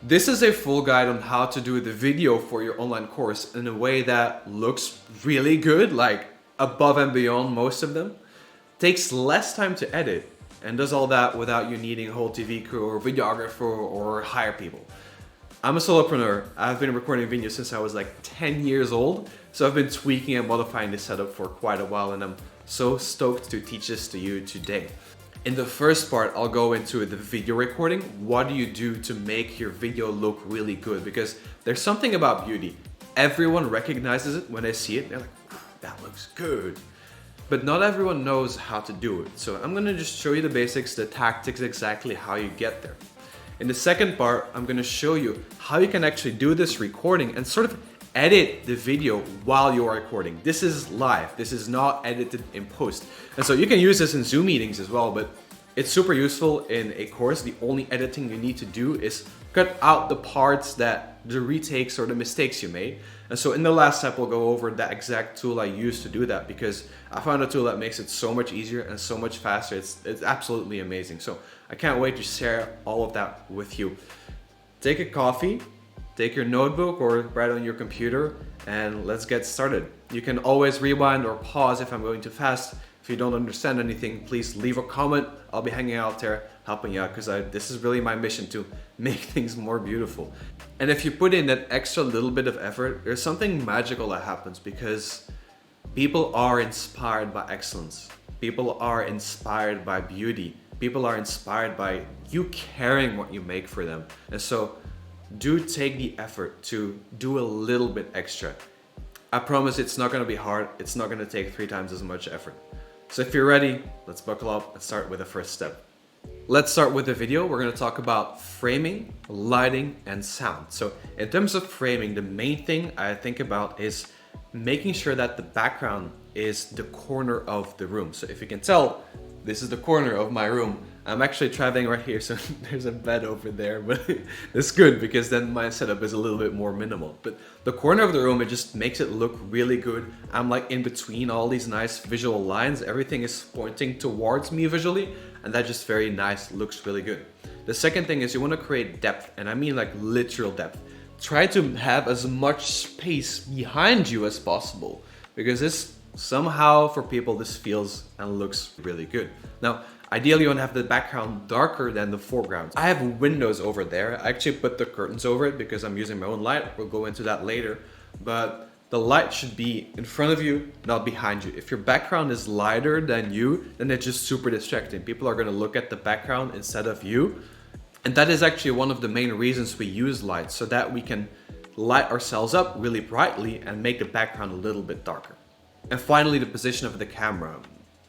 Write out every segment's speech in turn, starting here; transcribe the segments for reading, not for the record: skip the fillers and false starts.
This is a full guide on how to do the video for your online course in a way that looks really good, like above and beyond most of them, takes less time to edit, and does all that without you needing a whole TV crew or videographer or hire people. I'm a solopreneur. I've been recording videos since I was like 10 years old, so I've been tweaking and modifying this setup for quite a while, and I'm so stoked to teach this to you today. In the first part, I'll go into the video recording. What do you do to make your video look really good? Because there's something about beauty. Everyone recognizes it when they see it. They're like, that looks good. But not everyone knows how to do it. So I'm gonna just show you the basics, the tactics, exactly how you get there. In the second part, I'm gonna show you how you can actually do this recording and sort of edit the video while you're recording. This is live, this is not edited in post. And so you can use this in Zoom meetings as well, but it's super useful in a course. The only editing you need to do is cut out the parts that the retakes or the mistakes you made. And so in the last step, we'll go over that exact tool I use to do that, because I found a tool that makes it so much easier and so much faster. It's absolutely amazing. So I can't wait to share all of that with you. Take a coffee, take your notebook or write on your computer, and let's get started. You can always rewind or pause if I'm going too fast. If you don't understand anything, please leave a comment. I'll be hanging out there helping you out, because this is really my mission, to make things more beautiful. And if you put in that extra little bit of effort, there's something magical that happens, because people are inspired by excellence. People are inspired by beauty. People are inspired by you caring what you make for them. And so do take the effort to do a little bit extra. I promise it's not going to be hard. It's not going to take 3 times as much effort. So if you're ready, let's buckle up and start with the first step. Let's start with the video. We're going to talk about framing, lighting, and sound. So in terms of framing, the main thing I think about is making sure that the background is the corner of the room. So if you can tell, this is the corner of my room. I'm actually traveling right here, so there's a bed over there, but it's good because then my setup is a little bit more minimal. But the corner of the room, it just makes it look really good. I'm like in between all these nice visual lines. Everything is pointing towards me visually, and that just very nice, looks really good. The second thing is you want to create depth, and I mean like literal depth. Try to have as much space behind you as possible, because this somehow for people this feels and looks really good. Now, ideally you want to have the background darker than the foreground. I have windows over there. I actually put the curtains over it because I'm using my own light. We'll go into that later. But the light should be in front of you, not behind you. If your background is lighter than you, then it's just super distracting. People are going to look at the background instead of you. And that is actually one of the main reasons we use lights, so that we can light ourselves up really brightly and make the background a little bit darker. And finally, the position of the camera.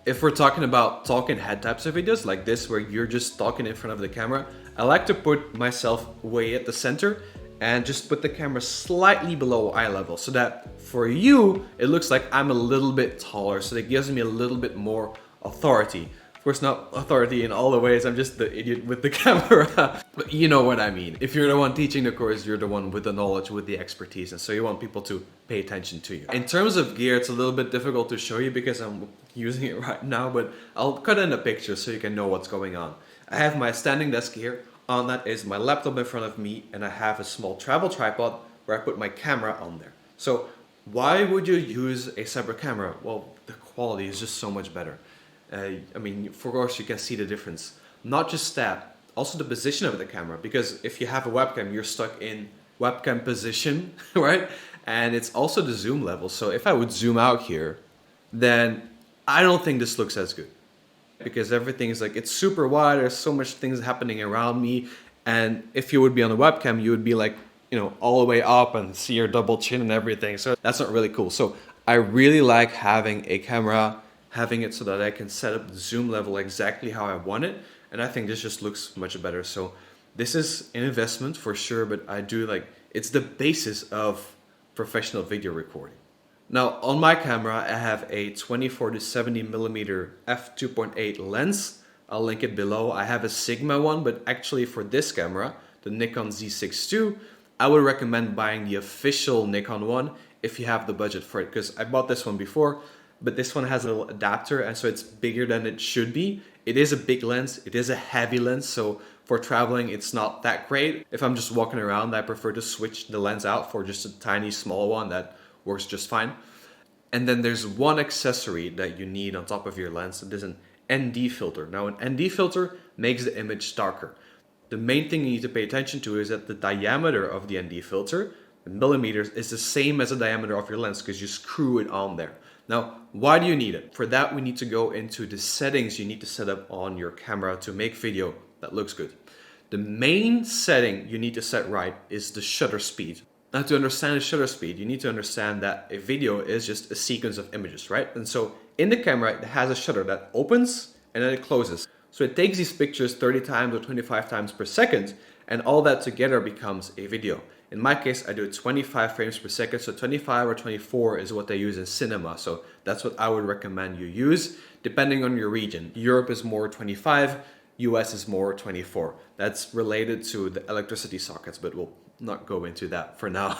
If we're talking about talking head types of videos like this, where you're just talking in front of the camera, I like to put myself way at the center and just put the camera slightly below eye level, so that for you, it looks like I'm a little bit taller, so that gives me a little bit more authority. Of course, not authority in all the ways, I'm just the idiot with the camera. But you know what I mean. If you're the one teaching the course, you're the one with the knowledge, with the expertise, and so you want people to pay attention to you. In terms of gear, it's a little bit difficult to show you because I'm using it right now, but I'll cut in a picture so you can know what's going on. I have my standing desk here. On that is my laptop in front of me, and I have a small travel tripod where I put my camera on there. So why would you use a separate camera? Well, the quality is just so much better. I mean, of course you can see the difference. Not just that, also the position of the camera, because if you have a webcam, you're stuck in webcam position, right? And it's also the zoom level. So if I would zoom out here, then I don't think this looks as good, because everything is like, it's super wide, there's so much things happening around me. And if you would be on the webcam, you would be like, you know, all the way up and see your double chin and everything. So that's not really cool. So I really like having a camera, having it so that I can set up the zoom level exactly how I want it. And I think this just looks much better. So this is an investment for sure, but I do like, it's the basis of professional video recording. Now on my camera, I have a 24 to 70 millimeter f2.8 lens. I'll link it below. I have a Sigma one, but actually for this camera, the Nikon Z6 II, I would recommend buying the official Nikon one if you have the budget for it, because I bought this one before, but this one has a little adapter, and so it's bigger than it should be. It is a big lens, it is a heavy lens, so For traveling, it's not that great. If I'm just walking around, I prefer to switch the lens out for just a tiny small one that works just fine. And then there's one accessory that you need on top of your lens. It is an ND filter. Now, an ND filter makes the image darker. The main thing you need to pay attention to is that the diameter of the ND filter, in millimeters, is the same as the diameter of your lens because you screw it on there. Now, why do you need it? For that, we need to go into the settings you need to set up on your camera to make video that looks good. The main setting you need to set right is the shutter speed. Now, to understand the shutter speed, you need to understand that a video is just a sequence of images, right? And so in the camera, it has a shutter that opens and then it closes. So it takes these pictures 30 times or 25 times per second, and all that together becomes a video. In my case, I do it 25 frames per second, so 25 or 24 is what they use in cinema. So that's what I would recommend you use, depending on your region. Europe is more 25, US is more 24. That's related to the electricity sockets, but we'll not go into that for now.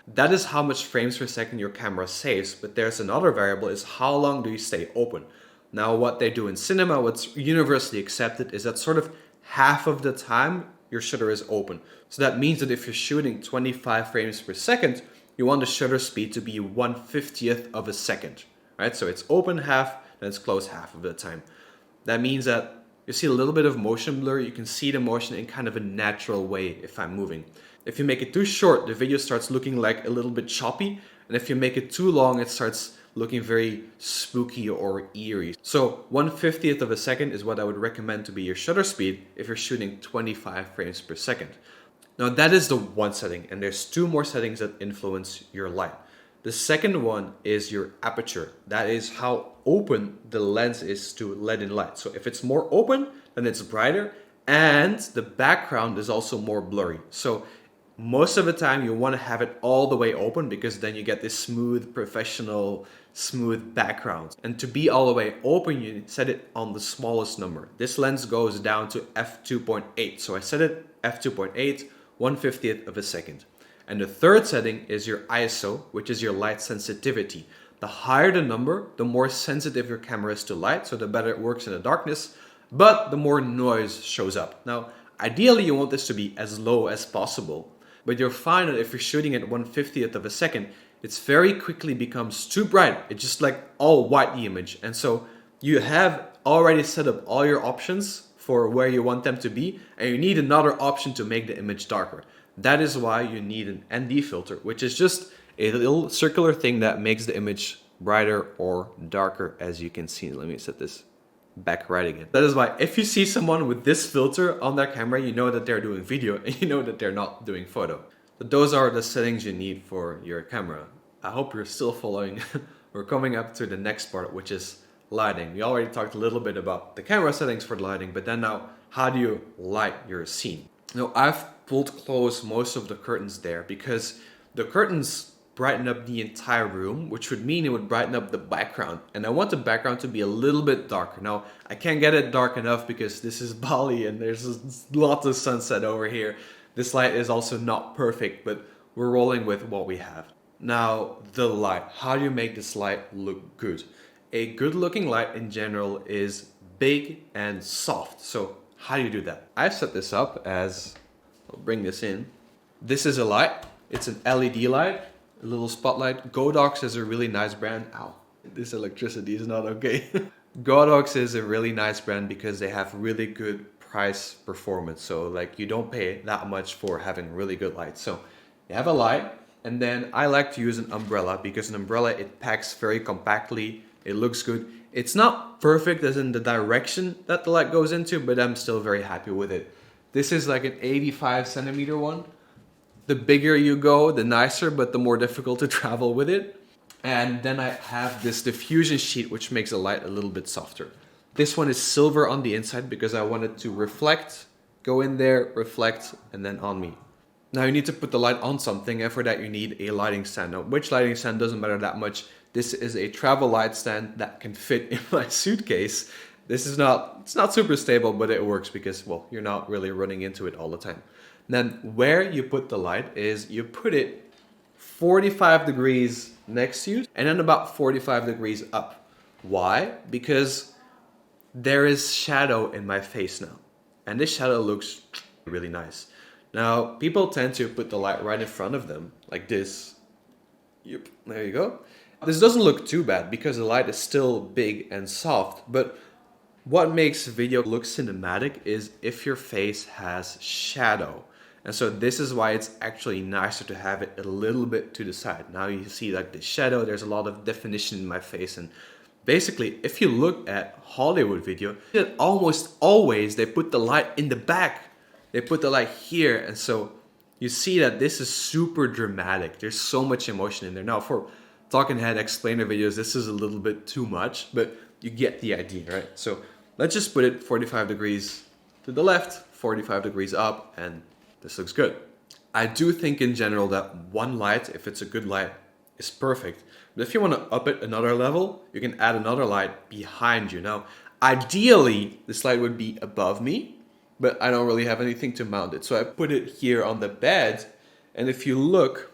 That is how much frames per second your camera saves, but there's another variable, is how long do you stay open? Now, what they do in cinema, what's universally accepted, is that sort of half of the time your shutter is open. So that means that if you're shooting 25 frames per second, you want the shutter speed to be 1/50th of a second, right? So it's open half, then it's closed half of the time. That means that you see a little bit of motion blur. You can see the motion in kind of a natural way if I'm moving. If you make it too short, the video starts looking like a little bit choppy. And if you make it too long, it starts looking very spooky or eerie. So 1/50th of a second is what I would recommend to be your shutter speed if you're shooting 25 frames per second. Now that is the one setting, and there's two more settings that influence your light. The second one is your aperture. That is how open the lens is to let in light. So if it's more open, then it's brighter, and the background is also more blurry. So most of the time you want to have it all the way open because then you get this smooth, professional, smooth background. And to be all the way open, you set it on the smallest number. This lens goes down to f2.8. So I set it f2.8, 1/50th of a second. And the third setting is your ISO, which is your light sensitivity. The higher the number, the more sensitive your camera is to light, so the better it works in the darkness, but the more noise shows up. Now, ideally you want this to be as low as possible, but you'll find that if you're shooting at 1/50th of a second, it's very quickly becomes too bright. It's just like all white, the image. And so you have already set up all your options for where you want them to be, and you need another option to make the image darker. That is why you need an ND filter, which is just a little circular thing that makes the image brighter or darker, as you can see. Let me set this back right again. That is why if you see someone with this filter on their camera, you know that they're doing video and you know that they're not doing photo. But those are the settings you need for your camera. I hope you're still following. We're coming up to the next part, which is lighting. We already talked a little bit about the camera settings for the lighting, but then now, how do you light your scene? Now, I've pulled close most of the curtains there because the curtains brighten up the entire room, which would mean it would brighten up the background. And I want the background to be a little bit darker. Now, I can't get it dark enough because this is Bali and there's lots of sunset over here. This light is also not perfect, but we're rolling with what we have. Now, the light. How do you make this light look good? A good looking light in general is big and soft. So how do you do that? I've set this up as, I'll bring this in. This is a light. It's an LED light, a little spotlight. Godox is a really nice brand. Ow, this electricity is not okay. Godox is a really nice brand because they have really good price performance. So like you don't pay that much for having really good light. So you have a light, and then I like to use an umbrella because an umbrella, it packs very compactly. It looks good. It's not perfect as in the direction that the light goes into, but I'm still very happy with it. This is like an 85 centimeter one. The bigger you go, the nicer, but the more difficult to travel with it. And then I have this diffusion sheet, which makes the light a little bit softer. This one is silver on the inside because I wanted to reflect, go in there, reflect, and then on me. Now you need to put the light on something, and for that you need a lighting stand. Now, which lighting stand doesn't matter that much. This is a travel light stand that can fit in my suitcase. This is it's not super stable, but it works because, well, you're not really running into it all the time. Then where you put the light is you put it 45 degrees next to you and then about 45 degrees up. Why? Because there is shadow in my face now. and this shadow looks really nice. Now, people tend to put the light right in front of them, like this. Yep, there you go. This doesn't look too bad because the light is still big and soft, but what makes video look cinematic is if your face has shadow. And so this is why it's actually nicer to have it a little bit to the side. Now you see like the shadow, there's a lot of definition in my face. And basically, if you look at Hollywood video, almost always they put the light in the back. They put the light here. And so you see that this is super dramatic. There's so much emotion in there. Now for talking head explainer videos, this is a little bit too much, but you get the idea, right? So let's just put it 45 degrees to the left, 45 degrees up, and this looks good. I do think in general that one light, if it's a good light, is perfect. But if you want to up it another level, you can add another light behind you. Now, ideally, this light would be above me, but I don't really have anything to mount it. So I put it here on the bed, and if you look,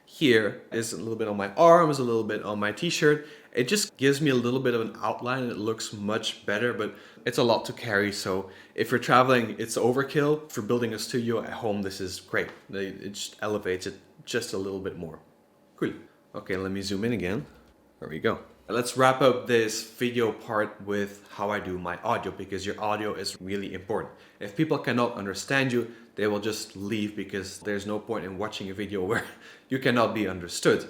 here is a little bit on my arms, a little bit on my t-shirt. It just gives me a little bit of an outline and it looks much better, but it's a lot to carry. So if you're traveling, it's overkill. For building a studio at home, this is great. It just elevates it just a little bit more. Cool. Okay, let me zoom in again. There we go. Let's wrap up this video part with how I do my audio, because your audio is really important. If people cannot understand you, they will just leave because there's no point in watching a video where you cannot be understood.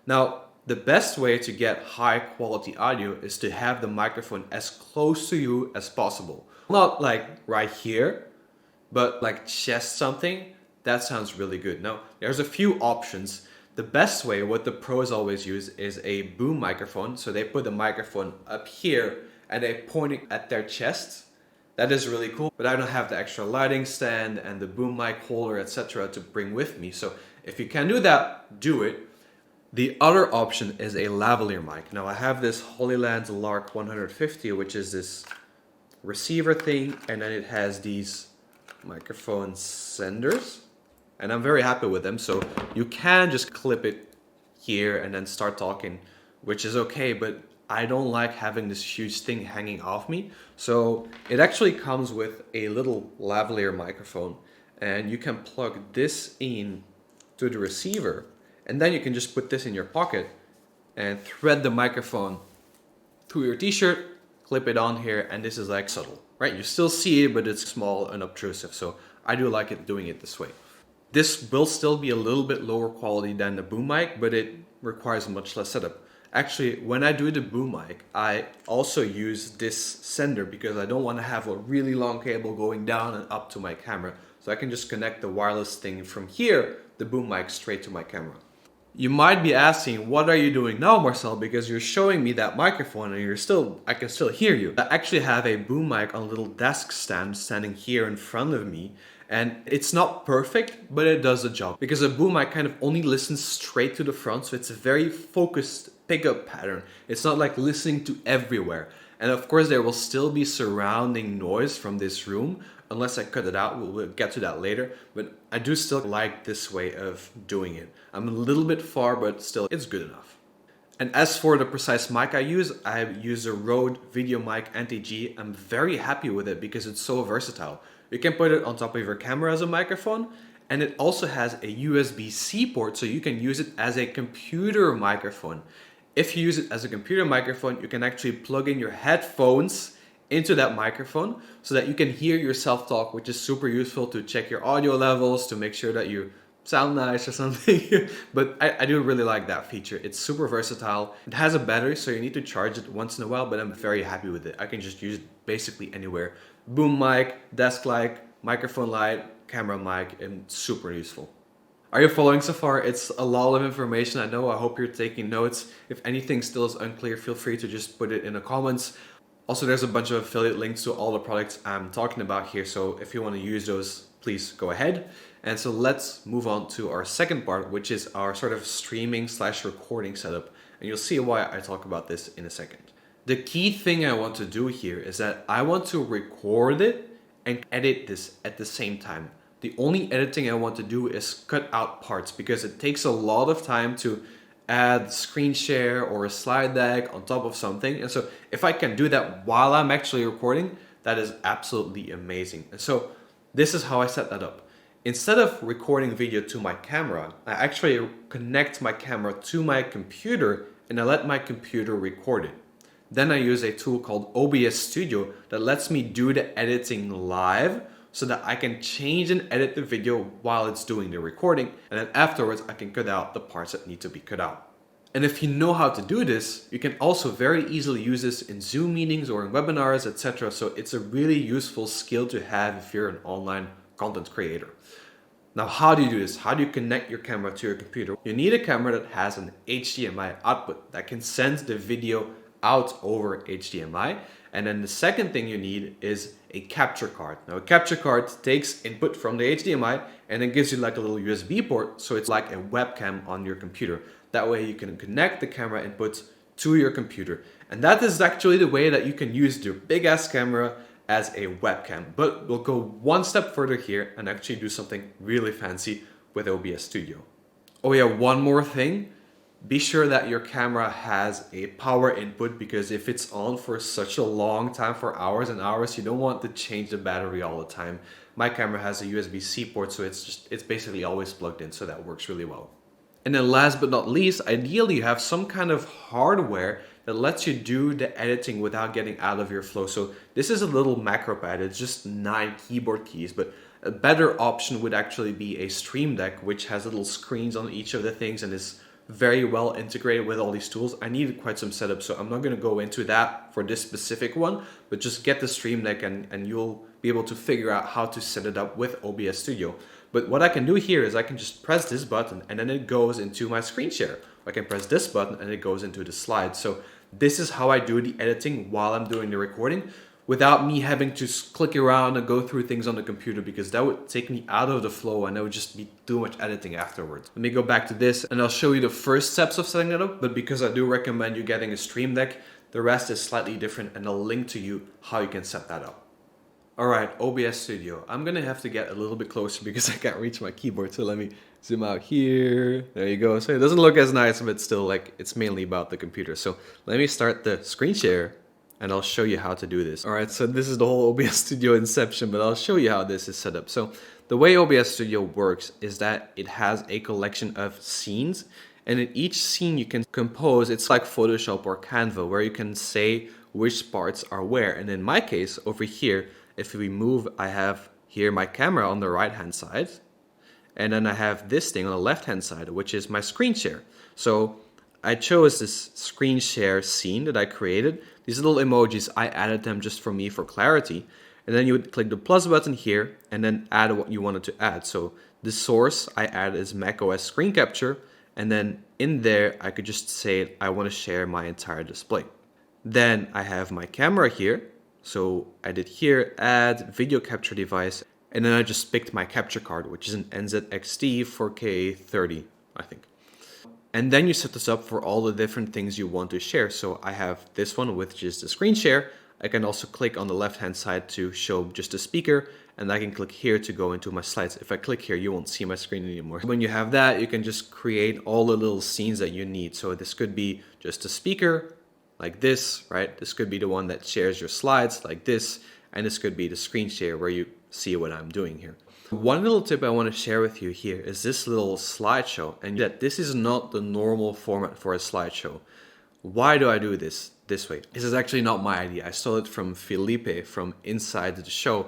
Now, the best way to get high quality audio is to have the microphone as close to you as possible. Not like right here, but like chest something. That sounds really good. Now, there's a few options. The best way, what the pros always use, is a boom microphone. So they put the microphone up here and they point it at their chest. That is really cool, but I don't have the extra lighting stand and the boom mic holder, etc. to bring with me. So if you can do that, do it. The other option is a lavalier mic. Now I have this Holyland Lark 150, which is this receiver thing, and then it has these microphone senders, and I'm very happy with them. So you can just clip it here and then start talking, which is okay, but I don't like having this huge thing hanging off me. So it actually comes with a little lavalier microphone, and you can plug this in to the receiver, and then you can just put this in your pocket and thread the microphone through your t-shirt, clip it on here, and this is like subtle, right? You still see it, but it's small and obtrusive. So I do like it doing it this way. This will still be a little bit lower quality than the boom mic, but it requires much less setup. Actually, when I do the boom mic, I also use this sender because I don't want to have a really long cable going down and up to my camera. So I can just connect the wireless thing from here, the boom mic, straight to my camera. You might be asking, what are you doing now, Marcel? Because you're showing me that microphone and I can still hear you. I actually have a boom mic on a little desk stand standing here in front of me. And it's not perfect, but it does the job. Because a boom mic kind of only listens straight to the front, so it's a very focused pickup pattern. It's not like listening to everywhere. And of course, there will still be surrounding noise from this room, unless I cut it out. We'll get to that later. But I do still like this way of doing it. I'm a little bit far, but still, it's good enough. And as for the precise mic I use a Rode VideoMic Anti-G. I'm very happy with it because it's so versatile. You can put it on top of your camera as a microphone, and it also has a USB-C port, so you can use it as a computer microphone. If you use it as a computer microphone, you can actually plug in your headphones into that microphone so that you can hear yourself talk, which is super useful to check your audio levels, to make sure that you sound nice or something. But I do really like that feature. It's super versatile. It has a battery, so you need to charge it once in a while, but I'm very happy with it. I can just use it basically anywhere. Boom mic, desk light, microphone light, camera mic, and super useful. Are you following so far? It's a lot of information, I know. I hope you're taking notes. If anything still is unclear, feel free to just put it in the comments. Also, there's a bunch of affiliate links to all the products I'm talking about here, so if you want to use those, please go ahead. And so let's move on to our second part, which is our sort of streaming/recording setup. And you'll see why I talk about this in a second. The key thing I want to do here is that I want to record it and edit this at the same time. The only editing I want to do is cut out parts because it takes a lot of time to add screen share or a slide deck on top of something. And so if I can do that while I'm actually recording, that is absolutely amazing. And so this is how I set that up. Instead of recording video to my camera, I actually connect my camera to my computer and I let my computer record it. Then I use a tool called OBS Studio that lets me do the editing live so that I can change and edit the video while it's doing the recording. And then afterwards, I can cut out the parts that need to be cut out. And if you know how to do this, you can also very easily use this in Zoom meetings or in webinars, etc. So it's a really useful skill to have if you're an online content creator. Now, how do you do this? How do you connect your camera to your computer? You need a camera that has an HDMI output that can send the video out over HDMI. And then the second thing you need is a capture card. Now, a capture card takes input from the HDMI and then gives you like a little USB port. So it's like a webcam on your computer. That way you can connect the camera input to your computer. And that is actually the way that you can use your big ass camera as a webcam. But we'll go one step further here and actually do something really fancy with OBS Studio. Oh yeah, one more thing. Be sure that your camera has a power input, because if it's on for such a long time, for hours and hours, you don't want to change the battery all the time. My camera has a USB-C port, so it's basically always plugged in, so that works really well. And then last but not least, ideally you have some kind of hardware that lets you do the editing without getting out of your flow. So this is a little macro pad, it's just 9 keyboard keys, but a better option would actually be a Streamdeck, which has little screens on each of the things and is very well integrated with all these tools. I needed quite some setup, so I'm not going to go into that for this specific one, but just get the Streamdeck and you'll be able to figure out how to set it up with OBS Studio. But what I can do here is I can just press this button and then it goes into my screen share. I can press this button and it goes into the slides. So this is how I do the editing while I'm doing the recording, without me having to click around and go through things on the computer, because that would take me out of the flow and that would just be too much editing afterwards. Let me go back to this and I'll show you the first steps of setting it up, but because I do recommend you getting a Streamdeck, the rest is slightly different and I'll link to you how you can set that up. Alright, OBS Studio. I'm gonna have to get a little bit closer because I can't reach my keyboard, so let me zoom out here. There you go. So it doesn't look as nice, but still, like, it's mainly about the computer. So let me start the screen share and I'll show you how to do this. Alright, so this is the whole OBS Studio inception, but I'll show you how this is set up. So the way OBS Studio works is that it has a collection of scenes, and in each scene you can compose, it's like Photoshop or Canva, where you can say which parts are where. And in my case, over here, if we move, I have here my camera on the right hand side, and then I have this thing on the left hand side, which is my screen share. So I chose this screen share scene that I created. These little emojis, I added them just for me for clarity. And then you would click the plus button here and then add what you wanted to add. So the source I added is macOS screen capture. And then in there, I could just say I want to share my entire display. Then I have my camera here. So I did here, add video capture device, and then I just picked my capture card, which is an NZXT 4K30, I think. And then you set this up for all the different things you want to share. So I have this one, which is the screen share. I can also click on the left-hand side to show just a speaker, and I can click here to go into my slides. If I click here, you won't see my screen anymore. When you have that, you can just create all the little scenes that you need. So this could be just a speaker, like this, right? This could be the one that shares your slides like this, and this could be the screen share where you see what I'm doing here. One little tip I want to share with you here is this little slideshow, and that this is not the normal format for a slideshow. Why do I do this way? This is actually not my idea. I stole it from Felipe from Inside the Show.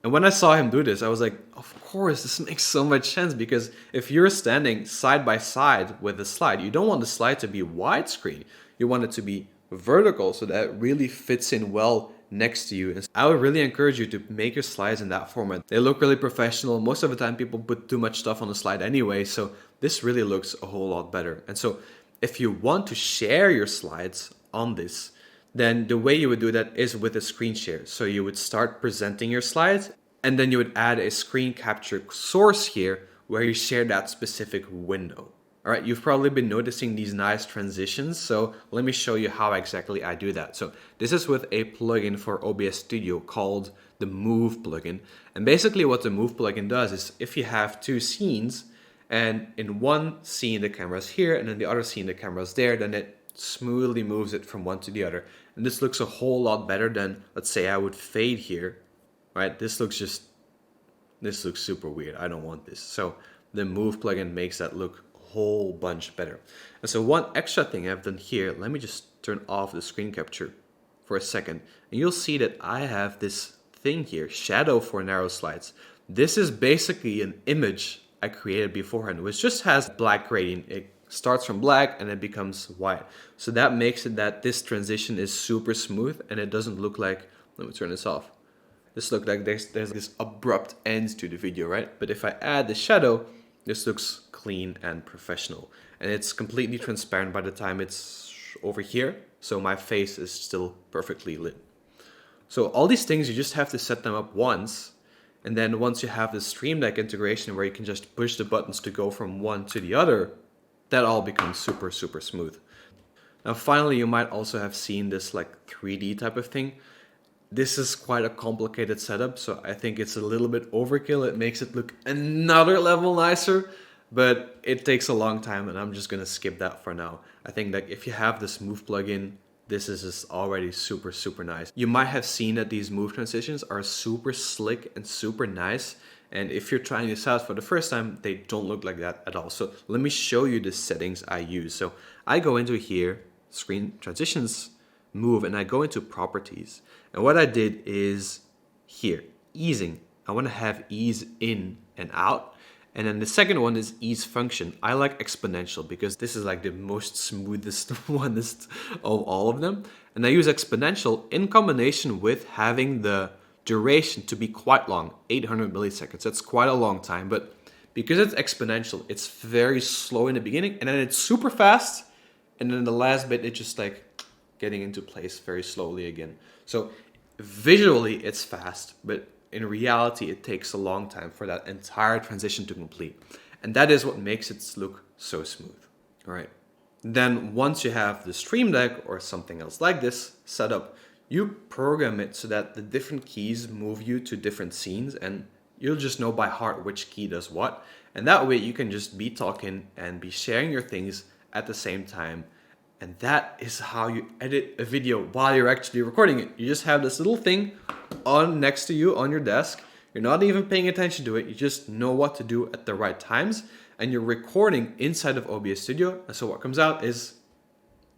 And when I saw him do this, I was like, of course, this makes so much sense, because if you're standing side by side with the slide, you don't want the slide to be widescreen. You want it to be vertical so that it really fits in well next to you. And I would really encourage you to make your slides in that format. They look really professional. Most of the time people put too much stuff on the slide anyway, so this really looks a whole lot better. And so if you want to share your slides on this, then the way you would do that is with a screen share. So you would start presenting your slides, and then you would add a screen capture source here where you share that specific window. All right, you've probably been noticing these nice transitions, so let me show you how exactly I do that. So this is with a plugin for OBS Studio called the Move plugin. And basically what the Move plugin does is, if you have two scenes, and in one scene the camera's here, and in the other scene the camera's there, then it smoothly moves it from one to the other. And this looks a whole lot better than, let's say I would fade here, right? This looks super weird. I don't want this. So the move plugin makes that look a whole bunch better. And so one extra thing I've done here, let me just turn off the screen capture for a second. And you'll see that I have this thing here, shadow for narrow slides. This is basically an image I created beforehand, which just has black gradient. It starts from black and it becomes white. So that makes it that this transition is super smooth and it doesn't look like, let me turn this off. This looks like there's this abrupt end to the video, right? But if I add the shadow, this looks clean and professional. And it's completely transparent by the time it's over here. So my face is still perfectly lit. So all these things, you just have to set them up once. And then once you have the Streamdeck integration where you can just push the buttons to go from one to the other, that all becomes super, super smooth. Now finally, you might also have seen this like 3D type of thing. This is quite a complicated setup, so I think it's a little bit overkill. It makes it look another level nicer, but it takes a long time and I'm just gonna skip that for now. I think that if you have this move plugin, this is just already super, super nice. You might have seen that these move transitions are super slick and super nice. And if you're trying this out for the first time, they don't look like that at all. So let me show you the settings I use. So I go into here, screen transitions, move, and I go into properties. And what I did is here, easing. I want to have ease in and out. And then the second one is ease function. I like exponential because this is like the most smoothest one of all of them. And I use exponential in combination with having the duration to be quite long, 800 milliseconds. That's quite a long time, but because it's exponential, it's very slow in the beginning and then it's super fast. And then the last bit, it's just like getting into place very slowly again. So visually it's fast, but in reality, it takes a long time for that entire transition to complete. And that is what makes it look so smooth. All right. Then once you have the Streamdeck or something else like this set up, you program it so that the different keys move you to different scenes and you'll just know by heart which key does what. And that way you can just be talking and be sharing your things at the same time. And that is how you edit a video while you're actually recording it. You just have this little thing on next to you on your desk. You're not even paying attention to it. You just know what to do at the right times. And you're recording inside of OBS Studio. And so what comes out is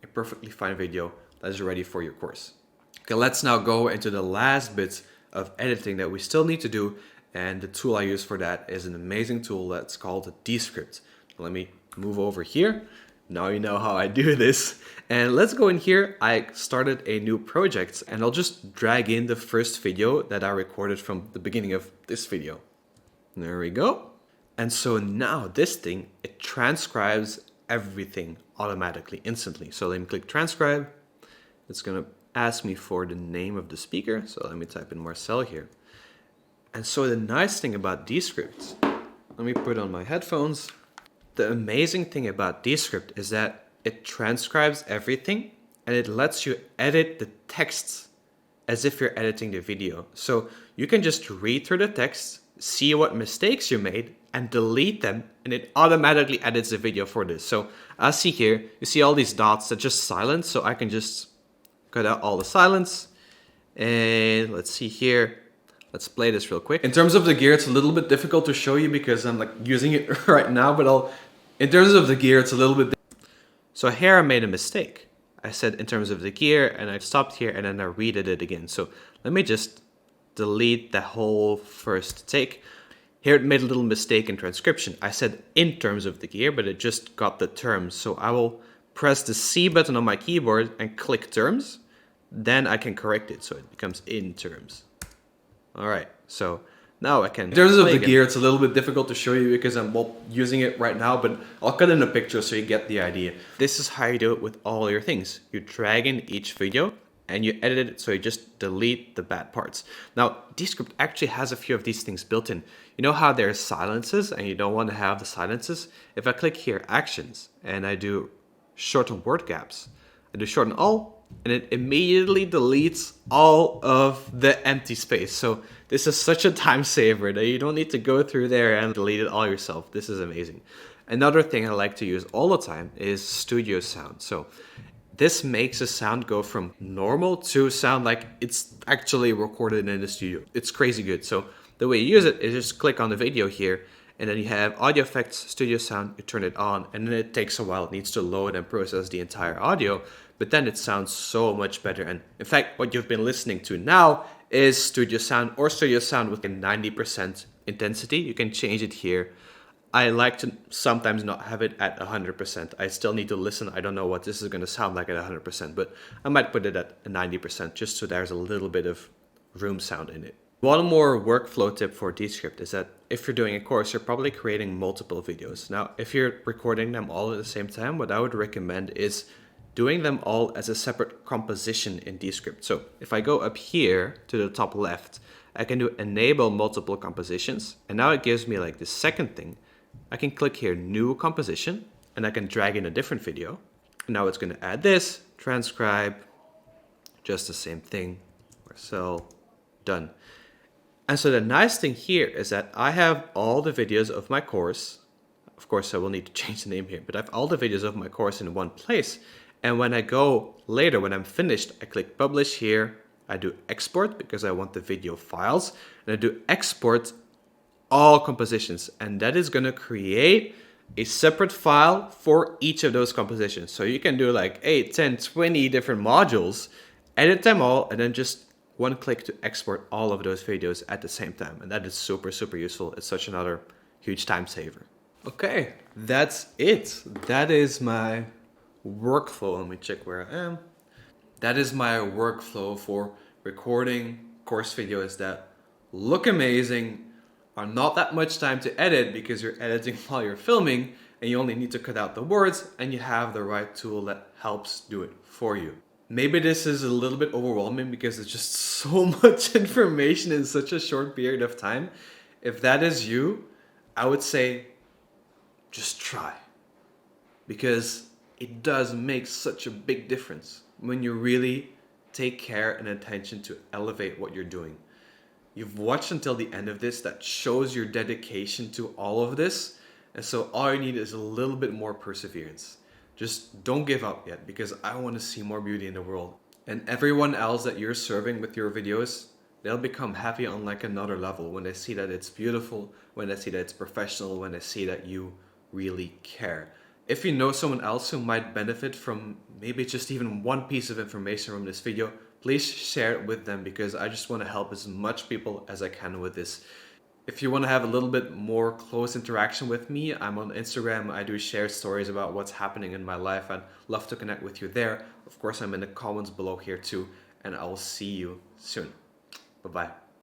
a perfectly fine video that is ready for your course. Okay, let's now go into the last bits of editing that we still need to do. And the tool I use for that is an amazing tool that's called Descript. Let me move over here. Now you know how I do this. And let's go in here. I started a new project and I'll just drag in the first video that I recorded from the beginning of this video. There we go. And so now this thing, it transcribes everything automatically, instantly. So let me click transcribe. It's gonna ask me for the name of the speaker. So let me type in Marcel here. And so the nice thing about Descript, let me put on my headphones. The amazing thing about Descript is that it transcribes everything and it lets you edit the text as if you're editing the video. So you can just read through the text, see what mistakes you made and delete them and it automatically edits the video for this. So I see here, you see all these dots that just silence. So I can just cut out all the silence and let's see here. Let's play this real quick. In terms of the gear, it's a little bit difficult to show you because I'm like using it right now, but in terms of the gear, it's a little bit. So here I made a mistake. I said in terms of the gear and I stopped here and then I redid it again. So let me just delete the whole first take. Here it made a little mistake in transcription. I said in terms of the gear, but it just got the terms. So I will press the C button on my keyboard and click terms. Then I can correct it. So it becomes in terms. All right, so now I can. In terms of the gear, it's a little bit difficult to show you because I'm using it right now, but I'll cut in a picture so you get the idea. This is how you do it with all your things. You drag in each video and you edit it so you just delete the bad parts. Now, Descript actually has a few of these things built in. You know how there's silences and you don't want to have the silences? If I click here, actions, and I do shorten word gaps, I do shorten all, and it immediately deletes all of the empty space. So this is such a time saver that you don't need to go through there and delete it all yourself. This is amazing. Another thing I like to use all the time is studio sound. So this makes the sound go from normal to sound like it's actually recorded in the studio. It's crazy good. So the way you use it is just click on the video here, and then you have audio effects, studio sound, you turn it on, and then it takes a while. It needs to load and process the entire audio, but then it sounds so much better. And in fact, what you've been listening to now is studio sound or studio sound with a 90% intensity. You can change it here. I like to sometimes not have it at 100%. I still need to listen. I don't know what this is going to sound like at 100%, but I might put it at 90% just so there's a little bit of room sound in it. One more workflow tip for Descript is that if you're doing a course, you're probably creating multiple videos. Now, if you're recording them all at the same time, what I would recommend is doing them all as a separate composition in Descript. So if I go up here to the top left, I can do enable multiple compositions. And now it gives me like the second thing. I can click here, new composition, and I can drag in a different video. And now it's going to add this, transcribe, just the same thing, Marcel, done. And so the nice thing here is that I have all the videos of my course. Of course, I will need to change the name here, but I have all the videos of my course in one place. And when I go later, when I'm finished, I click publish here. I do export because I want the video files, and I do export all compositions. And that is going to create a separate file for each of those compositions. So you can do like 8, 10, 20 different modules, edit them all, and then just one click to export all of those videos at the same time. And that is super, super useful. It's such another huge time saver. Okay, that's it. That is my workflow. Let me check where I am. That is my workflow for recording course videos that look amazing, are not that much time to edit because you're editing while you're filming and you only need to cut out the words, and you have the right tool that helps do it for you. Maybe this is a little bit overwhelming because it's just so much information in such a short period of time. If that is you, I would say just try, because it does make such a big difference when you really take care and attention to elevate what you're doing. You've watched until the end of this. That shows your dedication to all of this. And so all you need is a little bit more perseverance. Just don't give up yet, because I want to see more beauty in the world. And everyone else that you're serving with your videos, they'll become happy on like another level when they see that it's beautiful, when they see that it's professional, when they see that you really care. If you know someone else who might benefit from maybe just even one piece of information from this video, please share it with them, because I just want to help as much people as I can with this. If you want to have a little bit more close interaction with me, I'm on Instagram. I do share stories about what's happening in my life. I'd love to connect with you there. Of course, I'm in the comments below here too, and I will see you soon. Bye-bye.